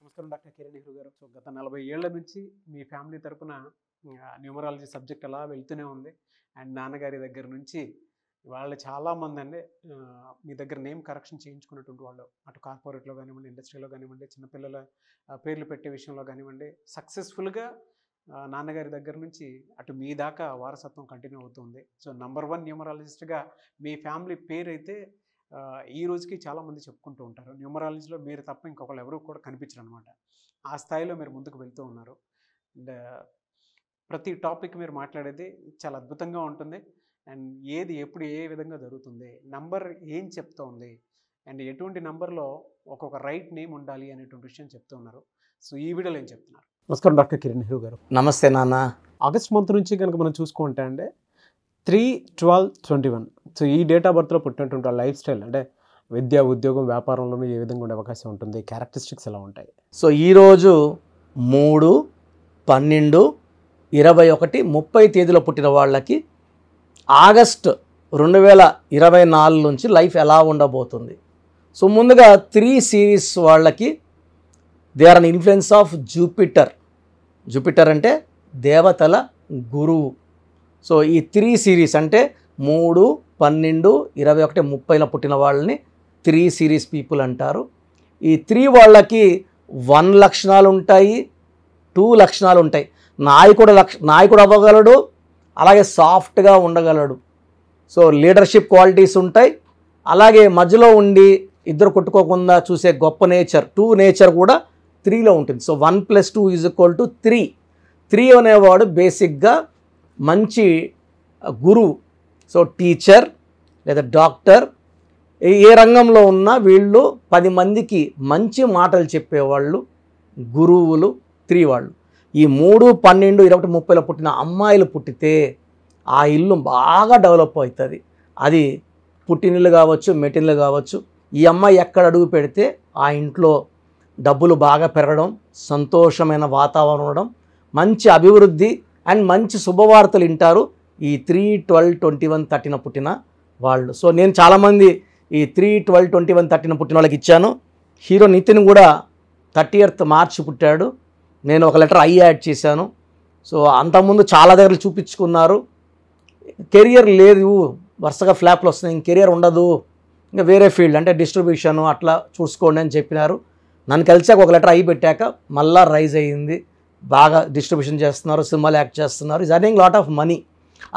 నమస్కారం డాక్టర్ కిరణ్ నెహ్రూ గారు. సో గత 40 ఏళ్ల నుంచి మీ ఫ్యామిలీ తరపున న్యూమరాలజీ సబ్జెక్ట్ అలా వెళ్తూనే ఉంది. అండ్ నాన్నగారి దగ్గర నుంచి వాళ్ళు చాలామంది అండి మీ దగ్గర నేమ్ కరెక్షన్ చేయించుకున్నటువంటి వాళ్ళు, అటు కార్పొరేట్లో కానివ్వండి, ఇండస్ట్రీలో కానివ్వండి, చిన్నపిల్లల పేర్లు పెట్టే విషయంలో కానివ్వండి, సక్సెస్ఫుల్గా నాన్నగారి దగ్గర నుంచి అటు మీ దాకా వారసత్వం కంటిన్యూ అవుతుంది. సో నంబర్ 1 న్యూమరాలజిస్ట్గా మీ ఫ్యామిలీ పేరు అయితే ఈ రోజుకి చాలామంది చెప్పుకుంటూ ఉంటారు. న్యూమరాలజీలో మీరు తప్ప ఇంకొకళ్ళు ఎవరు కూడా కనిపించరు అనమాట. ఆ స్థాయిలో మీరు ముందుకు వెళ్తూ ఉన్నారు. అండ్ ప్రతి టాపిక్ మీరు మాట్లాడేది చాలా అద్భుతంగా ఉంటుంది. అండ్ ఏది ఎప్పుడు ఏ విధంగా జరుగుతుంది, నంబర్ ఏం చెప్తోంది, అండ్ ఎటువంటి నంబర్లో ఒక్కొక్క రైట్ నేమ్ ఉండాలి అనేటువంటి విషయం చెప్తూ ఉన్నారు. సో ఈ వీడియోలో ఏం చెప్తున్నారు? నమస్కారం డాక్టర్ కిరణ్ నెహ్రూ గారు. నమస్తే నాన్న. ఆగస్ట్ మంత్ నుంచి కనుక మనం చూసుకుంటే అండి 3/12/21. సో ఈ డేట్ ఆఫ్ బర్త్లో పుట్టినటువంటి లైఫ్ స్టైల్ అంటే విద్య, ఉద్యోగం, వ్యాపారంలోనూ ఏ విధంగా ఉండే అవకాశం ఉంటుంది, క్యారెక్టరిస్టిక్స్ ఎలా ఉంటాయి? సో ఈరోజు 3, 12, 21, 30 తేదీలో పుట్టిన వాళ్ళకి ఆగస్ట్ 2024 నుంచి లైఫ్ ఎలా ఉండబోతుంది? సో ముందుగా 3 సిరీస్ వాళ్ళకి they are an influence of Jupiter. Jupiter అంటే దేవతల గురువు. సో ఈ 3 సిరీస్ అంటే 3, 12, 21, 30లో పుట్టిన వాళ్ళని 3 సిరీస్ పీపుల్ అంటారు. ఈ 3 వాళ్ళకి 1 లక్షణాలు ఉంటాయి, 2 లక్షణాలు ఉంటాయి. నాయకుడు అవ్వగలడు, అలాగే సాఫ్ట్గా ఉండగలడు. సో లీడర్షిప్ క్వాలిటీస్ ఉంటాయి. అలాగే మధ్యలో ఉండి ఇద్దరు కొట్టుకోకుండా చూసే గొప్ప నేచర్ 2 నేచర్ కూడా 3లో ఉంటుంది. సో 1 + 2 = 3. 3 అనేవాడు బేసిక్గా మంచి గురువు. సో టీచర్ లేదా డాక్టర్, ఏ రంగంలో ఉన్నా వీళ్ళు 10 మందికి మంచి మాటలు చెప్పేవాళ్ళు గురువులు 3 వాళ్ళు. ఈ 3, 12, 21, 30లో పుట్టిన అమ్మాయిలు పుట్టితే ఆ ఇల్లు బాగా డెవలప్ అవుతుంది. అది పుట్టినిల్లు కావచ్చు, మెట్టినిల్లు కావచ్చు. ఈ అమ్మాయి ఎక్కడ అడుగు పెడితే ఆ ఇంట్లో డబ్బులు బాగా పెరగడం, సంతోషమైన వాతావరణం ఉండడం, మంచి అభివృద్ధి అండ్ మంచి శుభవార్తలు వింటారు ఈ 3, 12, 21, 13 పుట్టిన వాళ్ళు. సో నేను చాలామంది ఈ 3, 12, 21, 13 పుట్టిన వాళ్ళకి ఇచ్చాను. హీరో నితిన్ కూడా 30th మార్చ్ పుట్టాడు. నేను ఒక లెటర్ యాడ్ చేశాను. సో అంతకుముందు చాలా దగ్గర చూపించుకున్నారు. కెరియర్ లేదు, వరుసగా ఫ్లాప్లు వస్తున్నాయి, ఇంక కెరియర్ ఉండదు, ఇంకా వేరే ఫీల్డ్ అంటే డిస్ట్రిబ్యూషన్ అట్లా చూసుకోండి అని చెప్పినారు. నన్ను కలిసాక ఒక లెటర్ పెట్టాక మళ్ళా రైజ్ అయ్యింది. బాగా డిస్ట్రిబ్యూషన్ చేస్తున్నారు, సినిమాలు యాక్ట్ చేస్తున్నారు, is earning lot of money.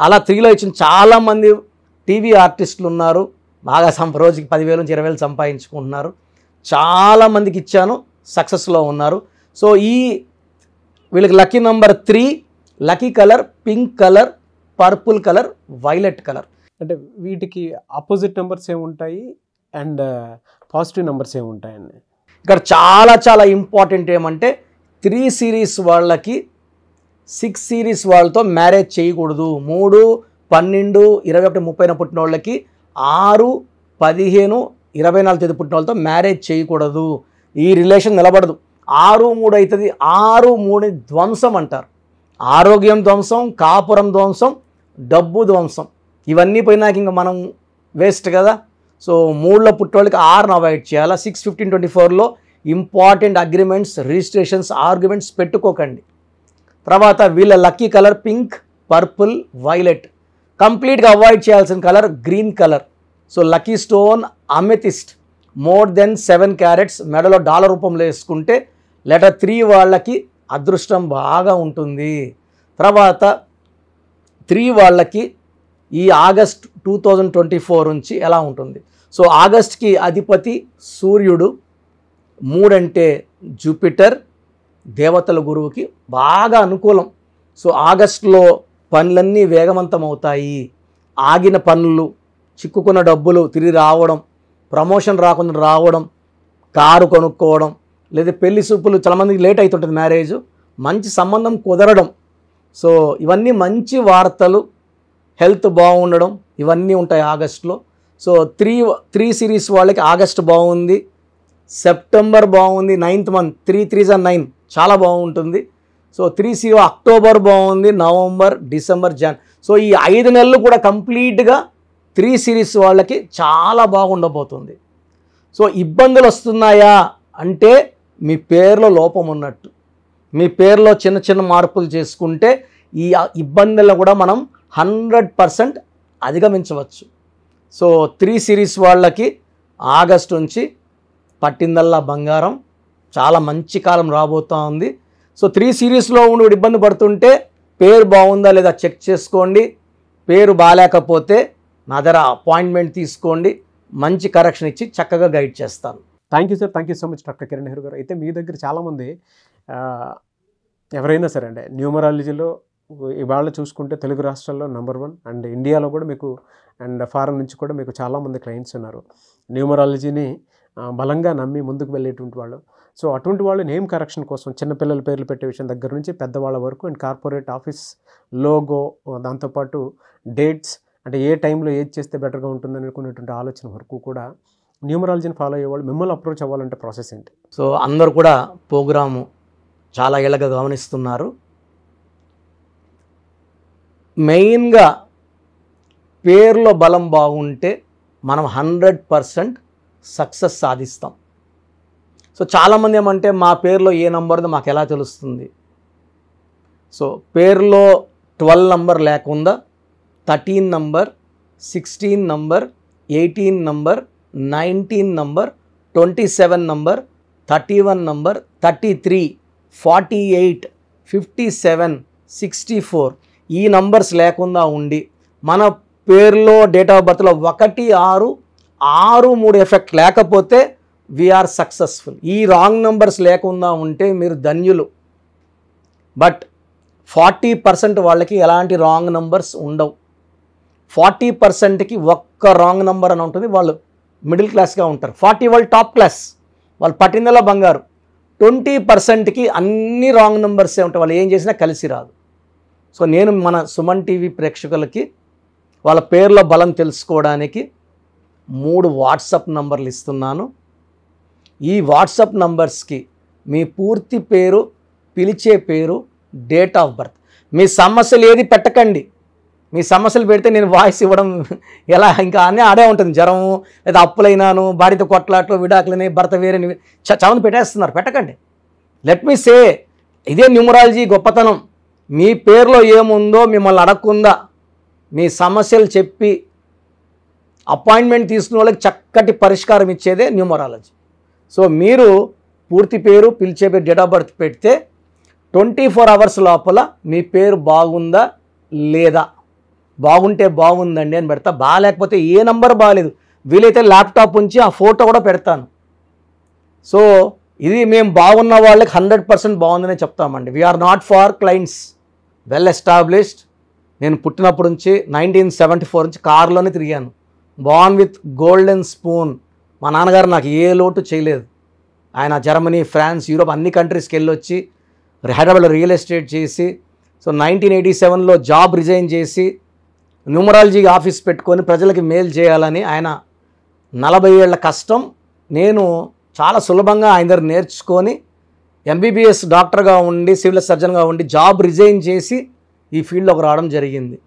అలా 3లో ఇచ్చిన చాలామంది టీవీ ఆర్టిస్టులు ఉన్నారు. బాగా రోజుకి 10,000 నుంచి 20,000 సంపాదించుకుంటున్నారు. చాలామందికి ఇచ్చాను, సక్సెస్లో ఉన్నారు. సో వీళ్ళకి lucky number 3, lucky colour pink colour, purple colour, violet colour. అంటే వీటికి ఆపోజిట్ నెంబర్స్ ఏముంటాయి అండ్ పాజిటివ్ నెంబర్స్ ఏముంటాయండి? ఇక్కడ చాలా చాలా ఇంపార్టెంట్ ఏమంటే 3 సిరీస్ వాళ్ళకి 6 సిరీస్ వాళ్ళతో మ్యారేజ్ చేయకూడదు. 3, 12, 21, 30 పుట్టిన వాళ్ళకి 6, 15, 24 తేదీ పుట్టిన వాళ్ళతో మ్యారేజ్ చేయకూడదు. ఈ రిలేషన్ నిలబడదు. 6, 3 అవుతుంది. 6, 3 ధ్వంసం అంటారు. ఆరోగ్యం ధ్వంసం, కాపురం ధ్వంసం, డబ్బు ధ్వంసం. ఇవన్నీ పోయినాక ఇంకా మనం వేస్ట్ కదా. సో 3లో పుట్టినోళ్ళకి 6ను అవాయిడ్ చేయాలా. 6, 15, 24లో ఇంపార్టెంట్ అగ్రిమెంట్స్, రిజిస్ట్రేషన్స్, ఆర్గ్యుమెంట్స్ పెట్టుకోకండి. తర్వాత వీళ్ళ lucky colour pink, purple, violet. కంప్లీట్గా అవాయిడ్ చేయాల్సిన colour green colour. So lucky stone amethyst, more than 7 carats, మెడలో డాలర్ రూపంలో వేసుకుంటే లెటర్ 3 వాళ్ళకి అదృష్టం బాగా ఉంటుంది. తర్వాత 3 వాళ్ళకి ఈ ఆగస్ట్ 2024 నుంచి ఎలా ఉంటుంది? సో ఆగస్ట్కి అధిపతి సూర్యుడు, 3 అంటే జూపిటర్, దేవతల గురువుకి బాగా అనుకూలం. సో ఆగస్టులో పనులన్నీ వేగవంతం అవుతాయి. ఆగిన పనులు, చిక్కుకున్న డబ్బులు తిరిగి రావడం, ప్రమోషన్ రాకుండా రావడం, కారు కొనుక్కోవడం, లేదా పెళ్లి చూపులు, చాలామందికి లేట్ అవుతుంటుంది మ్యారేజ్, మంచి సంబంధం కుదరడం. సో ఇవన్నీ మంచి వార్తలు, హెల్త్ బాగుండడం, ఇవన్నీ ఉంటాయి ఆగస్టులో. సో 3 సిరీస్ వాళ్ళకి ఆగస్ట్ బాగుంది, సెప్టెంబర్ బాగుంది, 9th మంత్ 3, 3s are 9 చాలా బాగుంటుంది. సో 3 అక్టోబర్ బాగుంది, నవంబర్, డిసెంబర్, జాన్. సో ఈ 5 నెలలు కూడా కంప్లీట్గా 3 సిరీస్ వాళ్ళకి చాలా బాగుండబోతుంది. సో ఇబ్బందులు వస్తున్నాయా అంటే మీ పేరులో లోపం ఉన్నట్టు. మీ పేరులో చిన్న చిన్న మార్పులు చేసుకుంటే ఈ ఇబ్బందులను కూడా మనం 100% అధిగమించవచ్చు. సో 3 సిరీస్ వాళ్ళకి ఆగస్టు నుంచి పట్టిందల్లా బంగారం, చాలా మంచి కాలం రాబోతూ ఉంది. సో 3 సిరీస్లో ఉండి ఇబ్బంది పడుతుంటే పేరు బాగుందా లేదా చెక్ చేసుకోండి. పేరు బాగాలేకపోతే నా దగ్గర అపాయింట్మెంట్ తీసుకోండి, మంచి కరెక్షన్ ఇచ్చి చక్కగా గైడ్ చేస్తాను. Thank you sir, thank you so much doctor Kiran Nehru గారు. అయితే మీ దగ్గర చాలామంది ఎవరైనా సరే అండి న్యూమరాలజీలో ఇవాళ చూసుకుంటే తెలుగు రాష్ట్రాల్లో నెంబర్ 1 అండ్ ఇండియాలో కూడా మీకు అండ్ ఫారెన్ నుంచి కూడా మీకు చాలామంది క్లయింట్స్ ఉన్నారు న్యూమరాలజీని బలంగా నమ్మి ముందుకు వెళ్ళేటువంటి వాళ్ళు. సో అటువంటి వాళ్ళు నేమ్ కరెక్షన్ కోసం చిన్నపిల్లల పేర్లు పెట్టే విషయం దగ్గర నుంచి పెద్దవాళ్ళ వరకు అండ్ కార్పొరేట్ ఆఫీస్ లోగో, దాంతోపాటు డేట్స్, అంటే ఏ టైంలో ఏది చేస్తే బెటర్గా ఉంటుందని అనుకునేటువంటి ఆలోచన వరకు కూడా న్యూమరాలజీని ఫాలో అయ్యేవాళ్ళు మిమ్మల్ని అప్రోచ్ అవ్వాలంటే ప్రాసెస్ ఏంటి? సో అందరూ కూడా ప్రోగ్రాము చాలా ఏళ్ళగా గమనిస్తున్నారు. మెయిన్గా పేరులో బలం బాగుంటే మనం 100% సక్సెస్ సాధిస్తాం. సో చాలామంది ఏమంటే మా పేరులో ఏ నంబర్దో మాకు ఎలా తెలుస్తుంది? సో పేరులో 12 నంబర్ లేకుండా 13 number, 16 number, 18 number, 19 number, 27 number, 31 number, 33, 48, 57, 64 ఈ నంబర్స్ లేకుండా ఉండి మన పేరులో డేట్ ఆఫ్ బర్త్లో 1, 6, 6, 3 ఎఫెక్ట్ లేకపోతే వీఆర్ సక్సెస్ఫుల్. ఈ రాంగ్ నంబర్స్ లేకుండా ఉంటే మీరు ధన్యులు. బట్ 40% వాళ్ళకి ఎలాంటి రాంగ్ నంబర్స్ ఉండవు. 40%కి ఒక్క రాంగ్ నంబర్ అని ఉంటుంది, వాళ్ళు మిడిల్ క్లాస్గా ఉంటారు. 40 వాళ్ళు టాప్ క్లాస్, వాళ్ళు పట్టిందలా బంగారు. 20%కి అన్ని రాంగ్ నంబర్సే ఉంటాయి, వాళ్ళు ఏం చేసినా కలిసి రాదు. సో నేను మన సుమన్ టీవీ ప్రేక్షకులకి వాళ్ళ పేర్ల బలం తెలుసుకోవడానికి 3 వాట్సాప్ నంబర్లు ఇస్తున్నాను. ఈ వాట్సాప్ నంబర్స్కి మీ పూర్తి పేరు, పిలిచే పేరు, డేట్ ఆఫ్ బర్త్, మీ సమస్యలు ఏది పెట్టకండి. మీ సమస్యలు పెడితే నేను వాయిస్ ఇవ్వడం ఎలా ఇంకా అన్నీ ఆడే ఉంటుంది. జ్వరము, లేదా అప్పులైనాను, భార్యతో కొట్లాట్లు, విడాకులని, భర్త వేరేని చాలామంది పెట్టేస్తున్నారు. పెట్టకండి. లెట్ మీ సే, ఇదే న్యూమరాలజీ గొప్పతనం. మీ పేరులో ఏముందో మిమ్మల్ని అడగకుండా మీ సమస్యలు చెప్పి అపాయింట్మెంట్ తీసుకునే వాళ్ళకి చక్కటి పరిష్కారం ఇచ్చేదే న్యూమరాలజీ. సో మీరు పూర్తి పేరు, పిలిచే పేరు, డేట్ ఆఫ్ బర్త్ పెడితే 24 అవర్స్ లోపల మీ పేరు బాగుందా లేదా, బాగుంటే బాగుందండి అని పెడతా, బాగాలేకపోతే ఏ నంబర్ బాగాలేదు వీలైతే ల్యాప్టాప్ ఉంచి ఆ ఫోటో కూడా పెడతాను. సో ఇది మేము బాగున్న వాళ్ళకి 100% బాగుందనే చెప్తామండి. We're not far clients, well established. నేను పుట్టినప్పటి నుంచి 1974 నుంచి కారులోనే తిరిగాను. Born with golden spoon. మా నాన్నగారు నాకు ఏ లోటు చేయలేదు. ఆయన జర్మనీ, ఫ్రాన్స్, యూరోప్ అన్ని కంట్రీస్కి వెళ్ళొచ్చి హైదరాబాద్లో రియల్ ఎస్టేట్ చేసి, సో 1987లో జాబ్ రిజైన్ చేసి న్యూమరాలజీ ఆఫీస్ పెట్టుకొని ప్రజలకి మేలు చేయాలని ఆయన 40 ఏళ్ల కష్టం నేను చాలా సులభంగా ఆయన దగ్గర నేర్చుకొని ఎంబీబీఎస్ డాక్టర్గా ఉండి, సివిల్ సర్జన్గా ఉండి జాబ్ రిజైన్ చేసి ఈ ఫీల్డ్లోకి రావడం జరిగింది.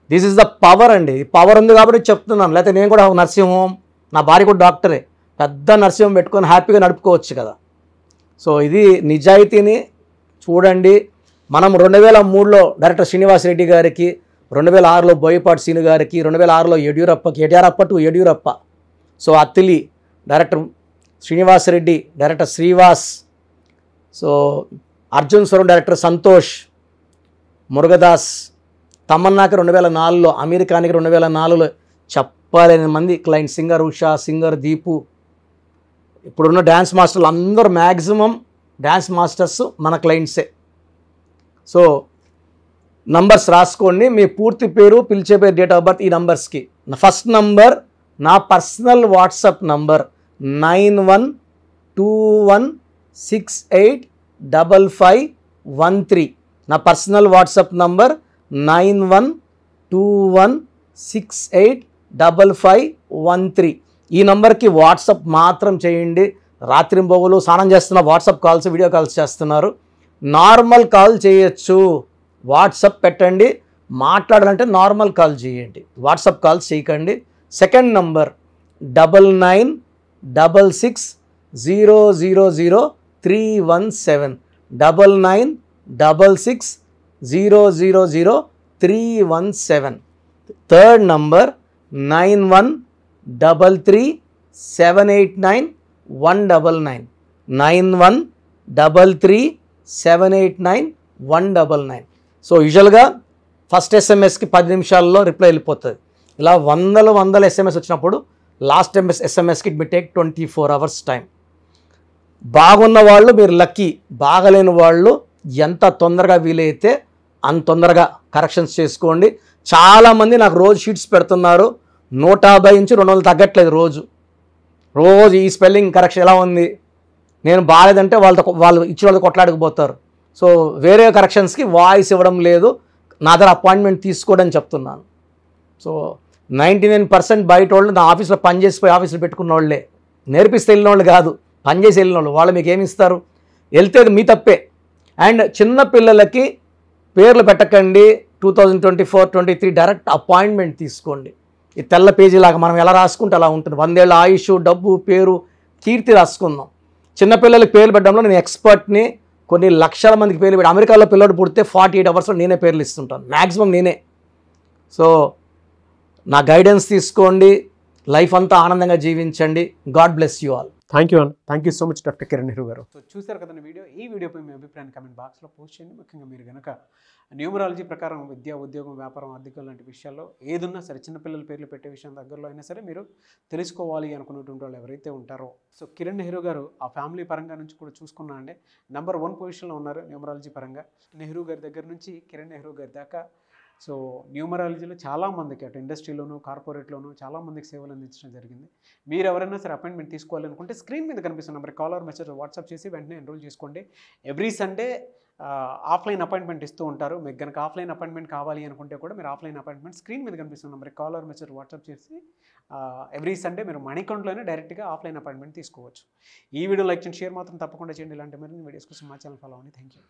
దిస్ ఈజ్ ద పవర్ అండి. పవర్ ఉంది కాబట్టి చెప్తున్నాను. లేకపోతే నేను కూడా నర్సింగ్ హోమ్, నా భార్య కూడా డాక్టరే, పెద్ద నర్సింగ్ హోమ్ పెట్టుకొని హ్యాపీగా నడుపుకోవచ్చు కదా. సో ఇది నిజాయితీని చూడండి. మనం 2003లో డైరెక్టర్ శ్రీనివాస్ రెడ్డి గారికి, 2006లో బోయపాటి సీను గారికి, 2006లో Yeddyurappa to Yeddyurappa, so Attili director Srinivas Reddy, director Srivas, so Arjun స్వరం డైరెక్టర్ సంతోష్, మురుగదాస్, తమన్నాకి 2004లో, అమెరికానికి 2004లో చెప్పలేని మంది client, singer Usha, singer Deepu, ఇప్పుడున్న డ్యాన్స్ మాస్టర్లు అందరూ మ్యాక్సిమం డ్యాన్స్ మాస్టర్స్ మన క్లయింట్సే. సో నంబర్స్ రాసుకోండి. మీ పూర్తి పేరు, పిలిచే పేరు, డేట్ ఆఫ్ బర్త్ ఈ నంబర్స్కి. ఫస్ట్ నంబర్ నా పర్సనల్ వాట్సాప్ నంబర్ 9121685513. నా పర్సనల్ వాట్సాప్ నంబర్ 9121685513. ఈ నంబర్కి వాట్సాప్ మాత్రం చేయండి. రాత్రింబొగులు స్నానం చేస్తున్న వాట్సాప్ కాల్స్, వీడియో కాల్స్ చేస్తున్నారు. నార్మల్ కాల్ చేయొచ్చు, వాట్సాప్ పెట్టండి. మాట్లాడాలంటే నార్మల్ కాల్ చేయండి, వాట్సాప్ కాల్స్ చేయకండి. Second number 99660003. 317 9966000317. Third number 9133789199 9133789199. So యూజువల్గా ఫస్ట్ ఎస్ఎంఎస్కి 10 నిమిషాల్లో రిప్లై వెళ్ళిపోతుంది. ఇలా వందల ఎస్ఎంఎస్ వచ్చినప్పుడు లాస్ట్ ఎస్ఎంఎస్కి it may take 24 hours time. బాగున్న వాళ్ళు మీరు లక్కీ, బాగలేని వాళ్ళు ఎంత తొందరగా వీలైతే అంత తొందరగా కరెక్షన్స్ చేసుకోండి. చాలామంది నాకు రోజు షీట్స్ పెడుతున్నారు, 150 నుంచి 200 తగ్గట్లేదు రోజు ఈ స్పెల్లింగ్ కరెక్షన్ ఎలా ఉంది, నేను బాగాలేదంటే వాళ్ళు ఇచ్చిన వాళ్ళతో కొట్లాడకపోతారు. సో వేరే కరెక్షన్స్కి వాయిస్ ఇవ్వడం లేదు, నా దగ్గర అపాయింట్మెంట్ తీసుకోవడం చెప్తున్నాను. సో 99% బయట వాళ్ళు నా ఆఫీస్లో పనిచేసిపోయి ఆఫీస్లో పెట్టుకున్న వాళ్ళే, నేర్పిస్తే వెళ్ళిన వాళ్ళు కాదు, పనిచేసి వెళ్ళిన వాళ్ళు మీకు ఏమి ఇస్తారు? వెళ్తే మీ తప్పే. అండ్ చిన్న పిల్లలకి పేర్లు పెట్టకండి. 2024-23 డైరెక్ట్ అపాయింట్మెంట్ తీసుకోండి. ఈ తెల్ల పేజీ లాగా మనం ఎలా రాసుకుంటే అలా ఉంటుంది. 100 ఏళ్ళ ఆయుష్, డబ్బు, పేరు, కీర్తి రాసుకుందాం. చిన్నపిల్లలకి పేర్లు పెట్టడంలో నేను ఎక్స్పర్ట్ని. కొన్ని లక్షల మందికి పేర్లు పెట్టి, అమెరికాలో పిల్లడు పుడితే 48 hours నేనే పేర్లు ఇస్తుంటాను, మ్యాక్సిమం నేనే. సో నా గైడెన్స్ తీసుకోండి, లైఫ్ అంతా ఆనందంగా జీవించండి. God bless you all. Thank you so much doctor Kiran Nehru గారు. సో చూసారు కదండి వీడియో. ఈ వీడియోపై మీ అభిప్రాయాన్ని కమెంట్ బాక్స్లో పోస్ట్ చేయండి. ముఖ్యంగా మీరు కనుక న్యూమరాలజీ ప్రకారం విద్య, ఉద్యోగం, వ్యాపారం, ఆర్థికం లాంటి విషయాల్లో ఏదున్నా సరే, చిన్నపిల్లల పేర్లు పెట్టే విషయం దగ్గరలో అయినా సరే మీరు తెలుసుకోవాలి అనుకున్నటువంటి వాళ్ళు ఎవరైతే ఉంటారో, సో కిరణ్ నెహ్రూ గారు ఆ ఫ్యామిలీ పరంగా నుంచి కూడా చూసుకున్నా అండి నెంబర్ 1 పొజిషన్లో ఉన్నారు న్యూమరాలజీ పరంగా. నెహ్రూ గారి దగ్గర నుంచి కిరణ్ నెహ్రూ గారి దాకా సో న్యూమరాలజీలో చాలామందికి అటు ఇండస్ట్రీలోను, కార్పొరేట్లోను చాలామందికి సేవలు అందించడం జరిగింది. మీరు ఎవరైనా సరే అపాయింట్మెంట్ తీసుకోవాలనుకుంటే స్క్రీన్ మీద కనిపిస్తున్న number call or message WhatsApp చేసి వెంటనే ఎన్రోల్ చేసుకోండి. ఎవ్రీ సండే ఆఫ్లైన్ అపాయింట్మెంట్ ఇస్తూ ఉంటారు. మీకు కనుక ఆఫ్లైన్ అపాయింట్మెంట్ కావాలి అనుకుంటే కూడా మీరు ఆఫ్లైన్ అపాయింట్మెంట్ స్క్రీన్ మీద కనిపిస్తున్న number call or message WhatsApp చేసి ఎవ్రీ సండే మీరు మణికంట్లోనే డైరెక్ట్గా ఆఫ్లైన్ అపాయింట్మెంట్ తీసుకోవచ్చు. ఈ వీడియో లైక్ చేయండి, షేర్ మాత్రం తప్పకుండా చేయండి. ఇలాంటి మరిన్ని వీడియోస్ కోసం మా ఛానల్ ఫాలో అవ్వండి. Thank you.